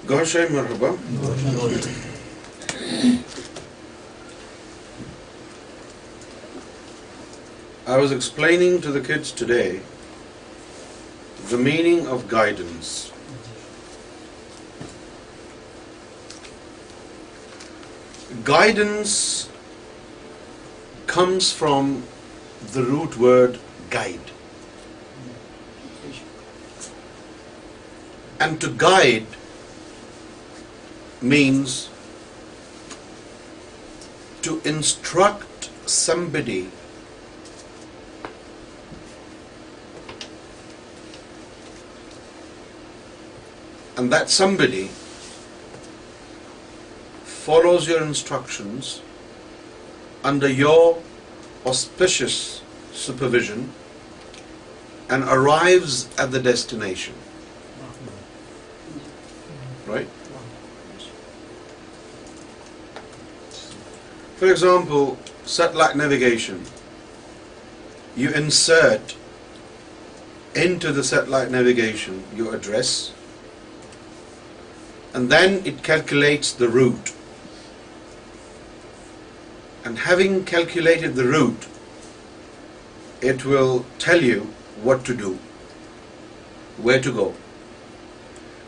Gohar Shay, marhaba. I was explaining to the kids today the meaning of guidance. Guidance comes from the root word guide. And to guide means to instruct somebody and that somebody follows your instructions under your auspicious supervision and arrives at the destination. Right? For example, satellite navigation. You insert into the satellite navigation your address, and then it calculates the route. And having calculated the route, it will tell you what to do, where to go.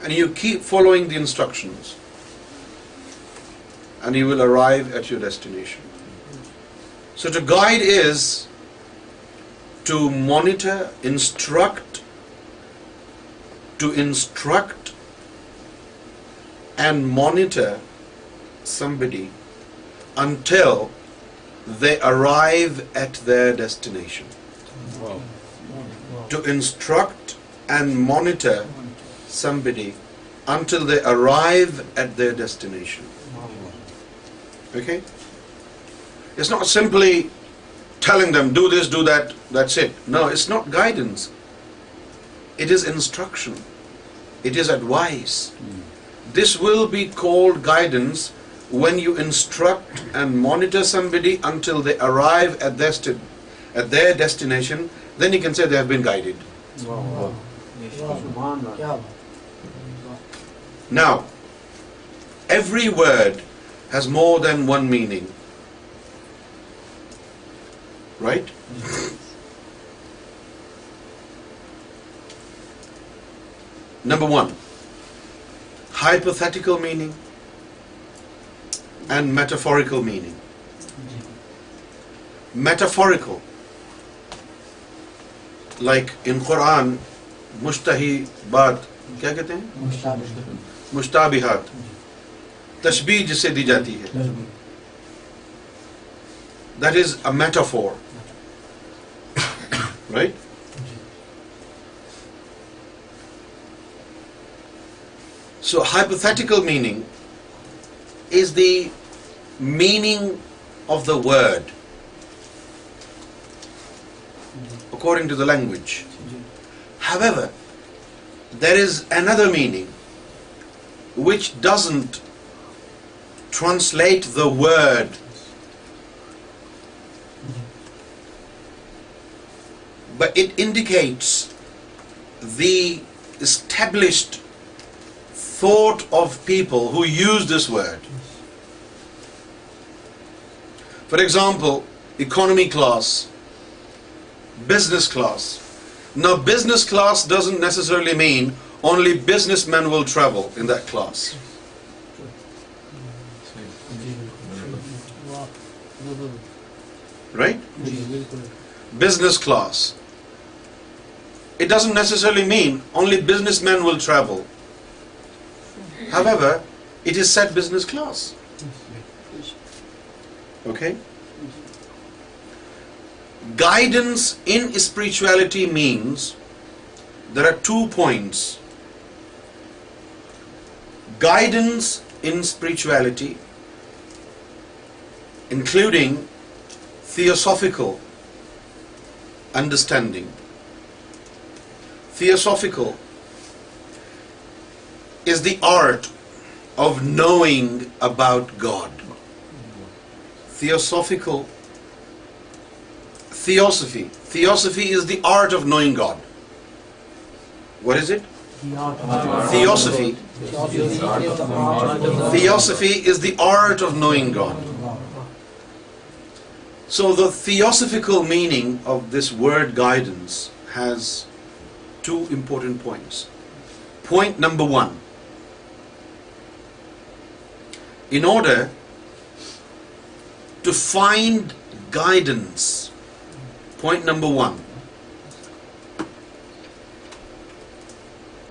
And you keep following the instructions, and you will arrive at your destination. So to guide is to monitor, instruct and monitor somebody until they arrive at their destination. Wow. To instruct and monitor somebody until they arrive at their destination. Okay? It's not simply telling them, do this, do that, that's it. No, it's not guidance. It is instruction. It is advice. This will be called guidance when you instruct and monitor somebody until they arrive at their destination. Then you can say they have been guided. Wow. Now, every word has more than one meaning. Right? Number one, hypothetical meaning and metaphorical meaning. Metaphorical, like in Quran, mushtahibat, क्या कहते हैं? मुश्ताबिहात, तशबीह जिसे दी जाती है. That is a metaphor. Right? So hypothetical meaning is the meaning of the word according to the language. However, there is another meaning which doesn't translate the word, but it indicates the established thought of people who use this word. For example, economy class, business class. Now, business class doesn't necessarily mean only businessmen will travel in that class. Right? Business class. It doesn't necessarily mean only businessmen will travel. However, it is said business class. Okay? Guidance in spirituality means there are 2 points. Guidance in spirituality, including theosophical understanding. Theosophical is the art of knowing about God. Theosophical, theosophy. Theosophy is the art of knowing God. What is it? Theosophy Theosophy is the art of knowing God. So the theosophical meaning of this word guidance has two important points. Point number one, in order to find guidance, point number one,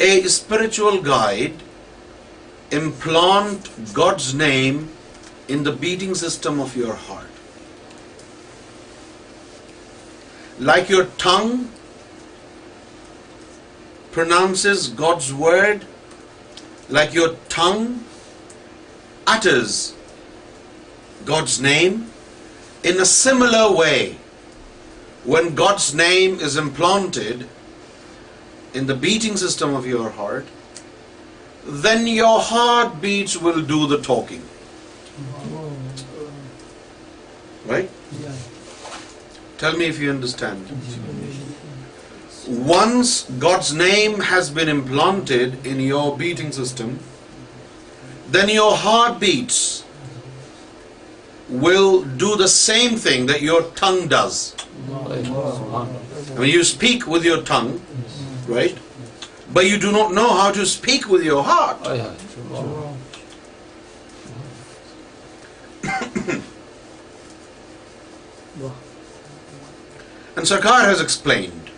a spiritual guide implant God's name in the beating system of your heart. Like your tongue pronounces God's word, like your tongue utters God's name, in a similar way, when God's name is implanted in the beating system of your heart, then your heartbeats will do the talking. Right? Tell me if you understand. Once God's name has been implanted in your beating system, then your heartbeats will do the same thing that your tongue does. I mean, you speak with your tongue, right? But you do not know how to speak with your heart. And Sarkar has explained,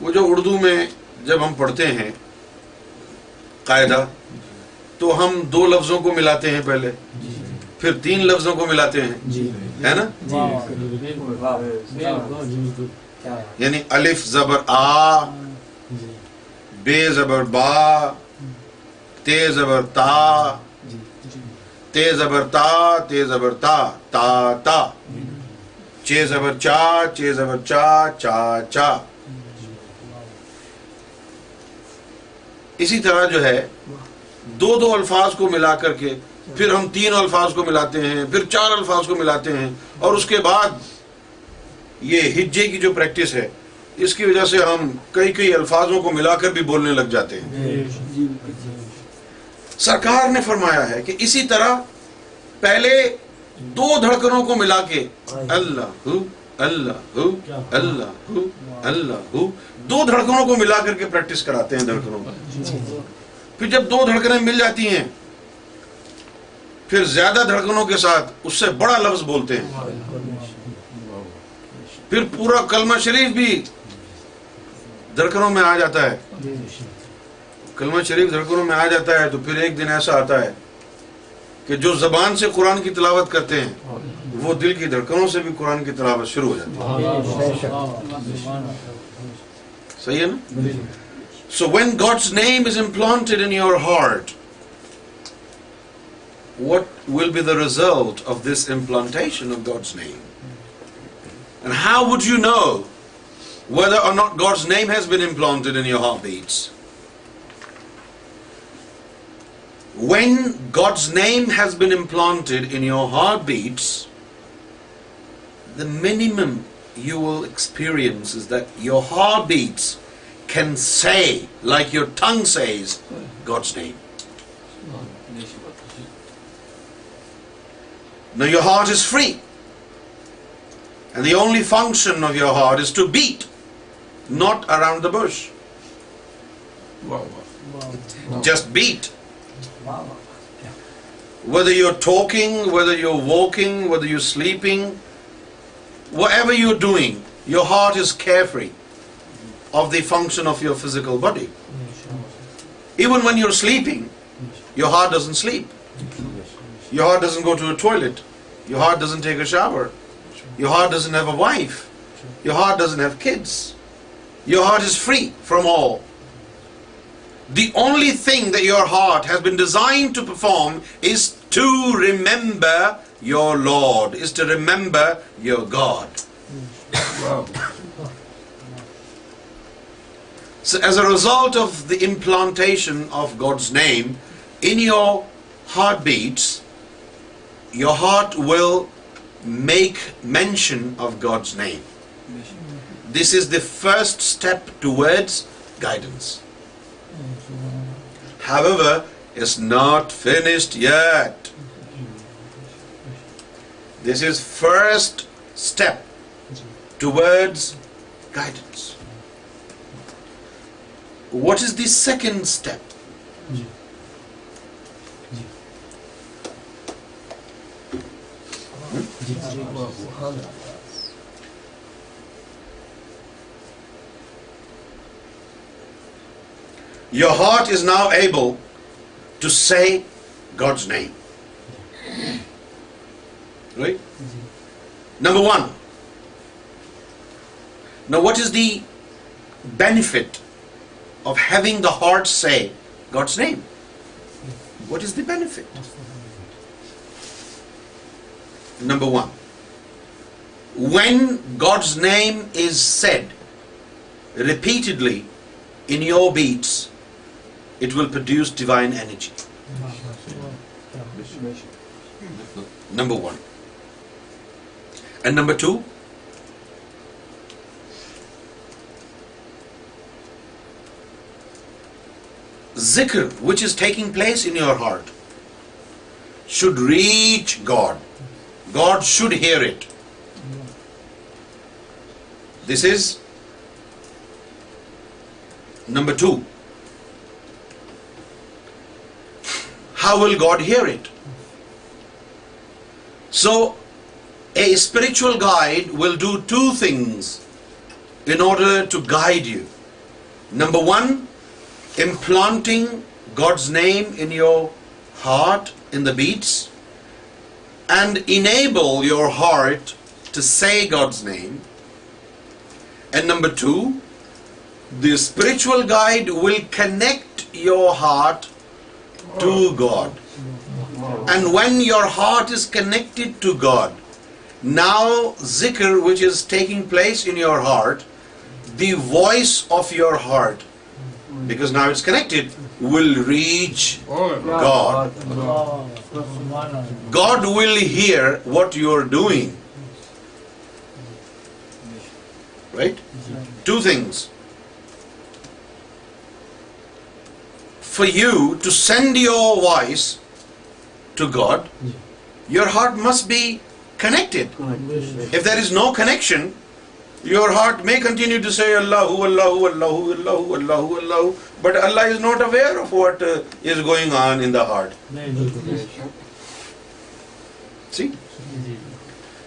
वो जो उर्दू में जब हम पढ़ते हैं कायदा, तो हम दो लफ्जों को मिलाते हैं पहले, फिर तीन लफ्जों को मिलाते हैं, है ना? यानी अलिफ जबर आ, बे जबर बा, ते जबर ता, ते जबर ता, ते जबर ता, ता ता, चे जबर चा, चे जबर चा, चा चा। इसी तरह जो है दो दो अल्फाज को मिला करके फिर हम तीन अल्फाज को मिलाते हैं, फिर चार अल्फाज को मिलाते हैं, और उसके बाद ये हिज्जे की जो प्रैक्टिस है, इसकी वजह से हम कई कई अल्फाजों को मिलाकर भी बोलने लग जाते हैं। सरकार ने फरमाया है कि इसी तरह पहले दो धड़कनों को मिला के अल्लाह अल्लाह अल्लाह अल्लाह, दो धड़कनों को मिला करके प्रैक्टिस कराते हैं धड़कनों का। फिर जब दो धड़कनें मिल जाती हैं, फिर ज्यादा धड़कनों के साथ उससे बड़ा लफ्ज बोलते हैं, फिर पूरा कलमा शरीफ भी धड़कनों में आ जाता है। कलमा शरीफ धड़कनों में आ जाता है तो फिर एक दिन ऐसा आता है कि जो जबान से कुरान की तिलावत करते हैं वो दिल की धड़कनों से भी कुरान की तिलावत शुरू हो जाती है। सही है ना? So when God's name is implanted in your heart, what will be the result of this implantation of God's name? And how would you know whether or not God's name has been implanted in your heartbeats? When God's name has been implanted in your heartbeats, the minimum you will experience is that your heartbeats can say, like your tongue says, God's name. Now your heart is free, and the only function of your heart is to beat, not around the bush. Just beat. Whether you're talking, whether you're walking, whether you're sleeping, whatever you're doing, your heart is carefree of the function of your physical body. Even when you're sleeping, your heart doesn't sleep. Your heart doesn't go to a toilet. Your heart doesn't take a shower. Your heart doesn't have a wife. Your heart doesn't have kids. Your heart is free from all. The only thing that your heart has been designed to perform is to remember your Lord, is to remember your God. Wow. So as a result of the implantation of God's name in your heartbeats, your heart will make mention of God's name. This is the first step towards guidance. However, it's not finished yet. This is first step towards guidance. What is the second step? Your heart is now able to say God's name. Right? Number one. Now, what is the benefit of having the heart say God's name? What is the benefit? Number one. When God's name is said repeatedly in your beats, it will produce divine energy. Number one. And number two, zikr, which is taking place in your heart, should reach God. God should hear it. This is number two. How will God hear it? So, a spiritual guide will do two things in order to guide you. Number one, implanting God's name in your heart, in the beats, and enable your heart to say God's name. And number two, the spiritual guide will connect your heart to God. And when your heart is connected to God, now zikr, which is taking place in your heart, the voice of your heart, because now it's connected, will reach God. God will hear what you're doing. Right? Two things. For you to send your voice to God, your heart must be connected. If there is no connection, your heart may continue to say Allahu, Allahu, Allahu, Allahu, Allahu, Allahu, but Allah is not aware of what is going on in the heart. See?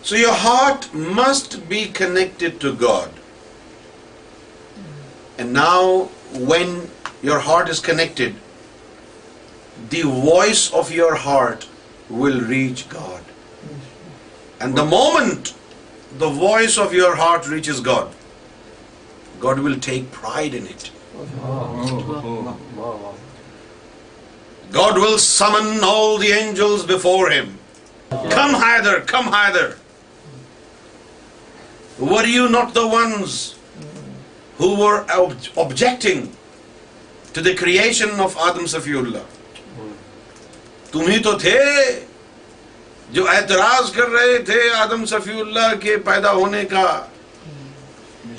So your heart must be connected to God. And now when your heart is connected, the voice of your heart will reach God. And the moment the voice of your heart reaches God, God will take pride in it. God will summon all the angels before Him. Come hither, come hither. Were you not the ones who were objecting to the creation of Adam Safiullah? तुम ही तो थे जो ऐतराज कर रहे थे आदम सफीउल्लाह के पैदा होने का.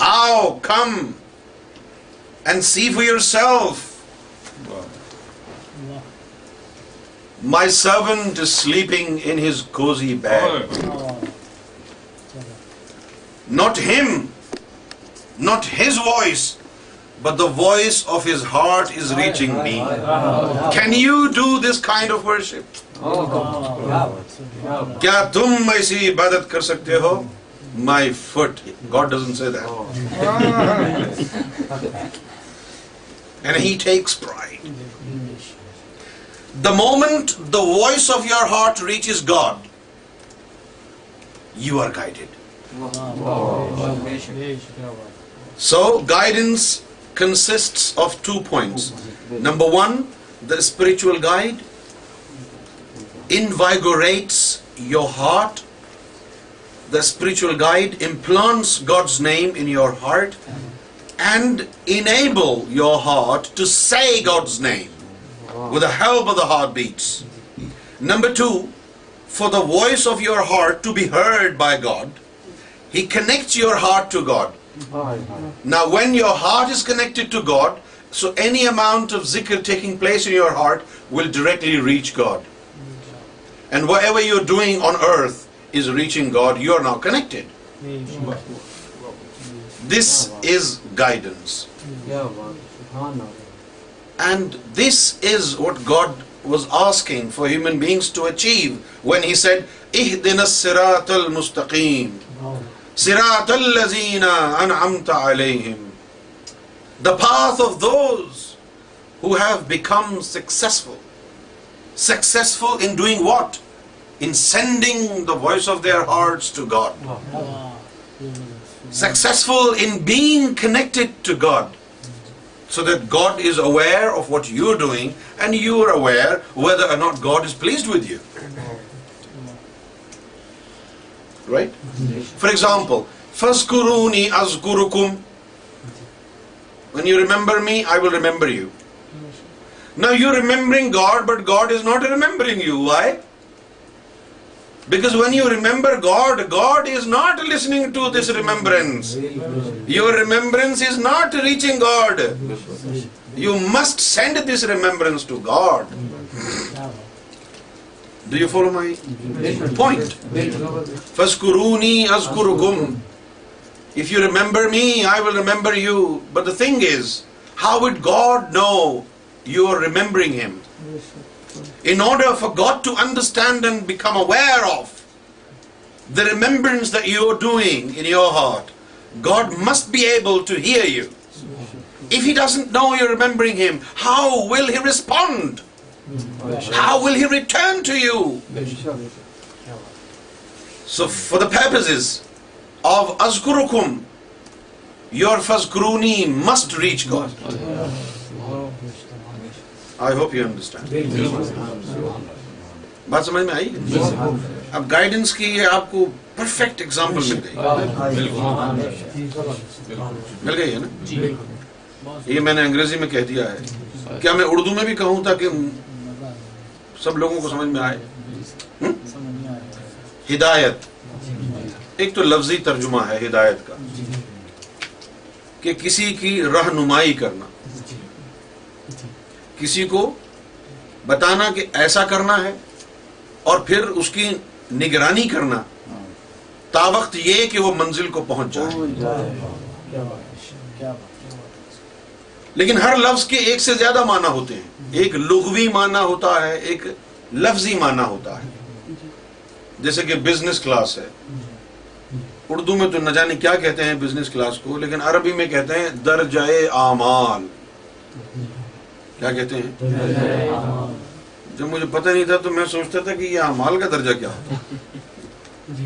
आओ, come and see for yourself. My servant is sleeping in his cozy bed. Not him, not his voice, but the voice of his heart is reaching me. Can you do this kind of worship? क्या तुम ऐसी इबादत कर सकते हो? My foot. God doesn't say that. And He takes pride. The moment the voice of your heart reaches God, you are guided. So guidance consists of 2 points. Number one, the spiritual guide invigorates your heart. The spiritual guide implants God's name in your heart and enable your heart to say God's name with the help of the heartbeats. Number two, for the voice of your heart to be heard by God, He connects your heart to God. Now when your heart is connected to God, So any amount of zikr taking place in your heart will directly reach God. And whatever you're doing on earth is reaching God. You are now connected. This is guidance. And this is what God was asking for human beings to achieve when He said, اهدنا الصراط المستقيم صراط الذين أنعمت عليهم. The path of those who have become successful. Successful in doing what? In sending the voice of their hearts to God. Successful in being connected to God. So that God is aware of what you're doing and you are aware whether or not God is pleased with you. Right? For example, فَاذْكُرُونِي أَذْكُرُكُمْ. When you remember me, I will remember you. Now you're remembering God, but God is not remembering you. Why? Because when you remember God, God is not listening to this remembrance. Your remembrance is not reaching God. You must send this remembrance to God. Do you follow my point? فَاذْكُرُونِي أَذْكُرُكُمْ. If you remember me, I will remember you. But the thing is, how would God know you are remembering Him? In order for God to understand and become aware of the remembrance that you are doing in your heart, God must be able to hear you. If He doesn't know you're remembering Him, how will He respond? How will He return to you? So for the purposes of azkurukum, your fazkuruni must reach God. I hope you understand. بات سمجھ میں آئی؟ اب guidance کی آپ کو perfect example مل گئی. مل گئی ہے نا؟ یہ میں نے انگریزی میں کہہ دیا ہے. کیا میں اردو میں بھی کہوں تاکہ سب لوگوں کو سمجھ میں آئے؟ ہدایت ایک تو لفظی ترجمہ ہے ہدایت کا کہ کسی کی رہنمائی کرنا, کسی کو بتانا کہ ایسا کرنا ہے اور پھر اس کی نگرانی کرنا تا وقت یہ کہ وہ منزل کو پہنچ جائے. لیکن ہر لفظ کے ایک سے زیادہ معنی ہوتے ہیں. ایک لغوی معنی ہوتا ہے, ایک لفظی معنی ہوتا ہے. جیسے کہ بزنس کلاس ہے, اردو میں تو نہ جانے کیا کہتے ہیں بزنس کلاس کو, لیکن عربی میں کہتے ہیں درجہ اعمال. کیا کہتے ہیں؟ جب مجھے پتہ نہیں تھا تو میں سوچتا تھا کہ یہ اعمال کا درجہ کیا ہوتا ہے.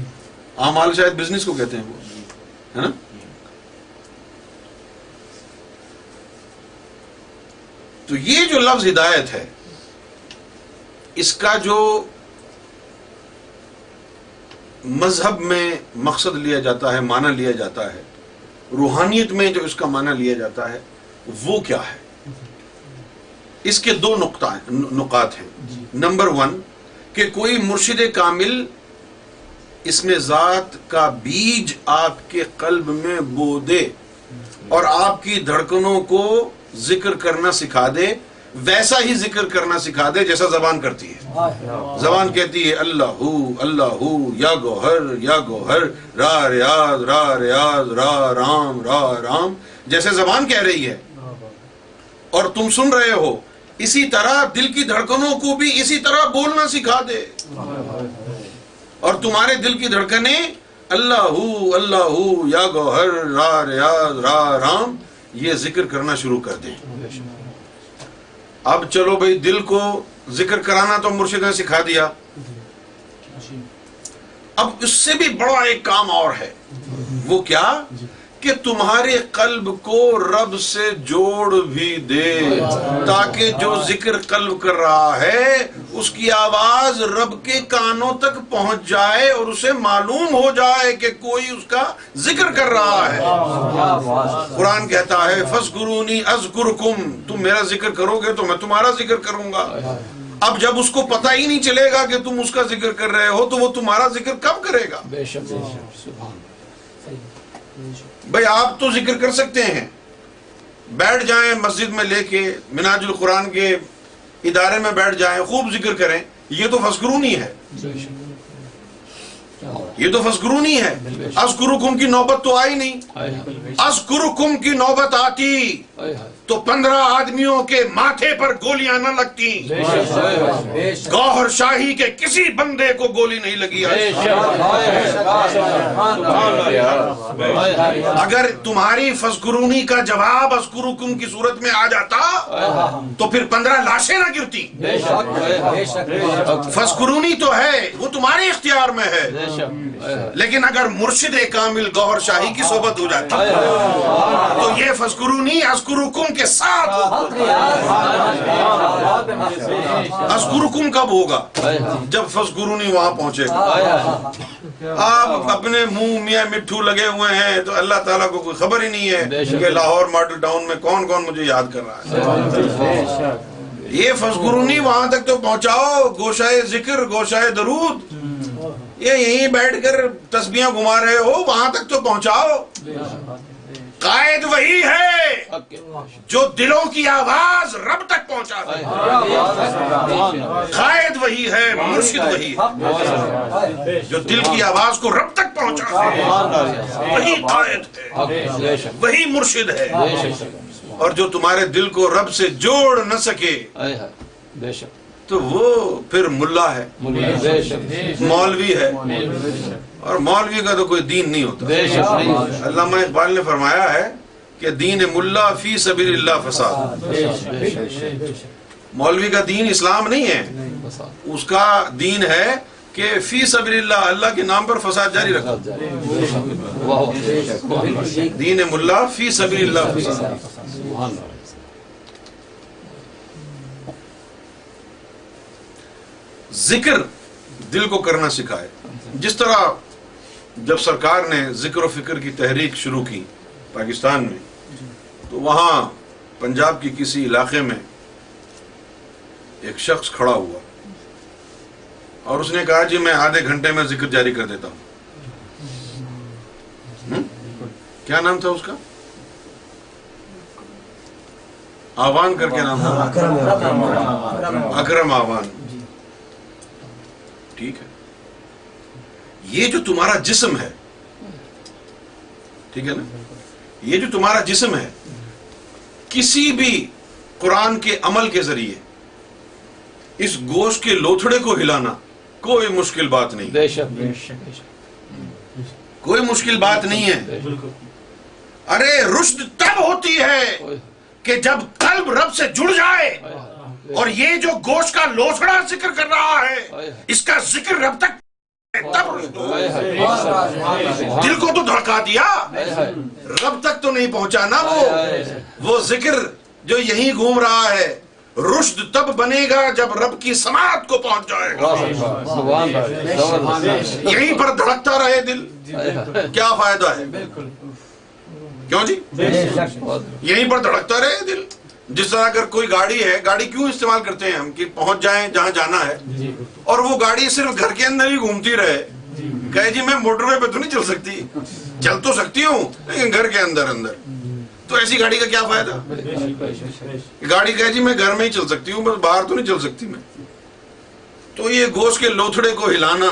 اعمال شاید بزنس کو کہتے ہیں وہ, ہے نا. تو یہ جو لفظ ہدایت ہے, اس کا جو مذہب میں مقصد لیا جاتا ہے, معنی لیا جاتا ہے, روحانیت میں جو اس کا معنی لیا جاتا ہے, وہ کیا ہے؟ اس کے دو نقاط ہیں. نمبر 1 کہ کوئی مرشد کامل اس میں ذات کا بیج آپ کے قلب میں بو دے اور آپ کی دھڑکنوں کو ذکر کرنا سکھا دے, ویسا ہی ذکر کرنا سکھا دے جیسا زبان کرتی ہے. زبان کہتی ہے اللہ اللہ یا گوہر یا گوہر, را ریاض را ریاض, را رام را رام, جیسے زبان کہہ رہی ہے اور تم سن رہے ہو, اسی طرح دل کی دھڑکنوں کو بھی اسی طرح بولنا سکھا دے اور تمہارے دل کی دھڑکنیں اللہ اللہ یا گوہر را ریاض را رام یہ ذکر کرنا شروع کر دیں. اب چلو بھئی دل کو ذکر کرانا تو مرشد نے سکھا دیا, اب اس سے بھی بڑا ایک کام اور ہے. وہ کیا کہ تمہارے قلب کو رب سے جوڑ بھی دے تاکہ جو ذکر قلب کر رہا ہے اس کی آواز رب کے کانوں تک پہنچ جائے اور اسے معلوم ہو جائے کہ کوئی اس کا ذکر کر رہا ہے. قرآن کہتا ہے فَاذْكُرُونِي أَذْكُرْكُمْ, تم میرا ذکر کرو گے تو میں تمہارا ذکر کروں گا. اب جب اس کو پتہ ہی نہیں چلے گا کہ تم اس کا ذکر کر رہے ہو تو وہ تمہارا ذکر کب کرے گا؟ بھئی آپ تو ذکر کر سکتے ہیں بیٹھ جائیں مسجد میں لے کے منہاج القرآن کے ادارے میں بیٹھ جائیں، خوب ذکر کریں، یہ تو فذکرونی ہے، یہ تو فذکرونی ہے۔ اذکرکم کی نوبت تو آئی نہیں، اذکرکم کی نوبت آتی تو 15 آدمیوں کے ماتھے پر گولیاں نہ لگتی، گوہر شاہی کے کسی بندے کو گولی نہیں لگی۔ اگر تمہاری فذکرونی کا جواب اذکرکم کی صورت میں آ جاتا تو پھر 15 لاشیں نہ گرتی۔ فذکرونی تو ہے، وہ تمہارے اختیار میں ہے، لیکن اگر مرشد کامل گوہر شاہی کی صحبت ہو جاتی تو یہ فذکرونی اذکرکم کے ساتھ اذکرکم کب ہوگا؟ جب فذکرونی وہاں پہنچے گا۔ آپ اپنے منہ میاں مٹھو لگے ہوئے ہیں تو اللہ تعالیٰ کو کوئی خبر ہی نہیں ہے کہ لاہور ماڈل ٹاؤن میں کون کون مجھے یاد کر رہا ہے۔ یہ فذکرونی وہاں تک تو پہنچاؤ، گوشائے ذکر، گوشائے درود، یہ یہیں بیٹھ کر تسبیحاں گھما رہے ہو، وہاں تک تو پہنچاؤ۔ قائد وہی ہے جو دلوں کی آواز رب تک پہنچاتا ہے، قائد وہی ہے، مرشد وہی ہے جو دل کی آواز کو رب تک پہنچاتا ہے، وہی قائد ہے، وہی مرشد ہے۔ اور جو تمہارے دل کو رب سے جوڑ نہ سکے تو وہ پھر ملا ہے، مولوی ہے، اور مولوی کا تو کوئی دین نہیں ہوتا۔ علامہ اقبال نے فرمایا ہے کہ دین ملا فی سبیل اللہ فساد، مولوی کا دین اسلام نہیں ہے، اس کا دین ہے کہ فی سبیل اللہ، اللہ کے نام پر فساد جاری رکھا۔ دین ملا فی سبیل اللہ فساد۔ ذکر دل کو کرنا سکھائے، جس طرح جب سرکار نے ذکر و فکر کی تحریک شروع کی پاکستان میں، تو وہاں پنجاب کی کسی علاقے میں ایک شخص کھڑا ہوا اور اس نے کہا جی میں آدھے گھنٹے میں ذکر جاری کر دیتا ہوں۔ کیا نام تھا اس کا؟ آوان کر کے نام تھا، اکرم آوان۔ ٹھیک ہے، یہ جو تمہارا جسم ہے، ٹھیک ہے نا، یہ جو تمہارا جسم ہے، کسی بھی قرآن کے عمل کے ذریعے اس گوشت کے لوتھڑے کو ہلانا کوئی مشکل بات نہیں، کوئی مشکل بات نہیں ہے۔ ارے رشد تب ہوتی ہے کہ جب قلب رب سے جڑ جائے، اور یہ جو گوشت کا لوتھڑا ذکر کر رہا ہے اس کا ذکر رب تک تب رشد ہو۔ دل کو تو دھڑکا دیا، رب تک تو نہیں پہنچا نا وہ ذکر جو یہیں گھوم رہا ہے۔ رشد تب بنے گا جب رب کی سماعت کو پہنچ جائے گا، یہیں پر دھڑکتا رہے دل، کیا فائدہ ہے؟ کیوں جی؟ یہیں پر دھڑکتا رہے دل۔ جس طرح اگر کوئی گاڑی ہے، گاڑی کیوں استعمال کرتے ہیں ہم؟ کہ پہنچ جائیں جہاں جانا ہے، اور وہ گاڑی صرف گھر کے اندر ہی گھومتی رہے، کہے جی میں موٹر وے پہ تو نہیں چل سکتی، چل تو سکتی ہوں لیکن گھر کے اندر اندر، تو ایسی گاڑی کا کیا فائدہ؟ گاڑی کہے جی میں گھر میں ہی چل سکتی ہوں، بس باہر تو نہیں چل سکتی میں۔ تو یہ گوشت کے لوتھڑے کو ہلانا،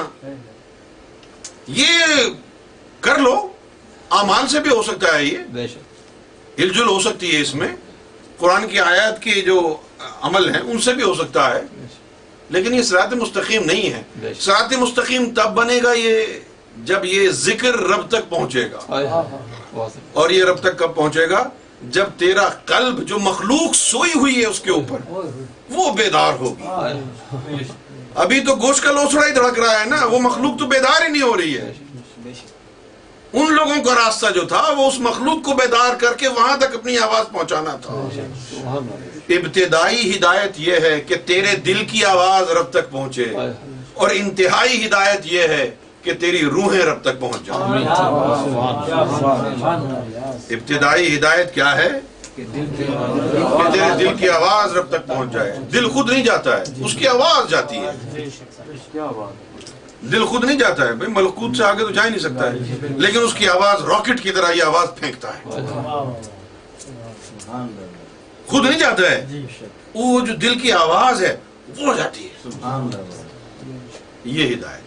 یہ کر لو، اعمال سے بھی ہو سکتا ہے، یہ ہل جل ہو سکتی ہے، اس میں قرآن کی آیات کے جو عمل ہیں ان سے بھی ہو سکتا ہے، لیکن یہ صراط مستقیم نہیں ہے۔ صراط مستقیم تب بنے گا یہ جب یہ ذکر رب تک پہنچے گا، اور یہ رب تک کب پہنچے گا؟ جب تیرا قلب جو مخلوق سوئی ہوئی ہے اس کے اوپر وہ بیدار ہوگی۔ ابھی تو گوشت کا لوتھڑا ہی دھڑک رہا ہے نا، وہ مخلوق تو بیدار ہی نہیں ہو رہی ہے۔ ان لوگوں کا راستہ جو تھا وہ اس مخلوق کو بیدار کر کے وہاں تک اپنی آواز پہنچانا تھا۔ ابتدائی ہدایت یہ ہے کہ تیرے دل کی آواز رب تک پہنچے، اور انتہائی ہدایت یہ ہے کہ تیری روحیں رب تک پہنچ جائیں۔ ابتدائی ہدایت کیا ہے؟ کہ تیرے دل کی آواز رب تک پہنچ جائے۔ دل خود نہیں جاتا ہے، اس کی آواز جاتی ہے۔ دل خود نہیں جاتا ہے، بھئی ملکوت سے آگے تو جا ہی نہیں سکتا ہے، لیکن اس کی آواز راکٹ کی طرح یہ آواز پھینکتا ہے۔ خود نہیں جاتا ہے، وہ جو دل کی آواز ہے وہ جاتی ہے. یہ ہدایت.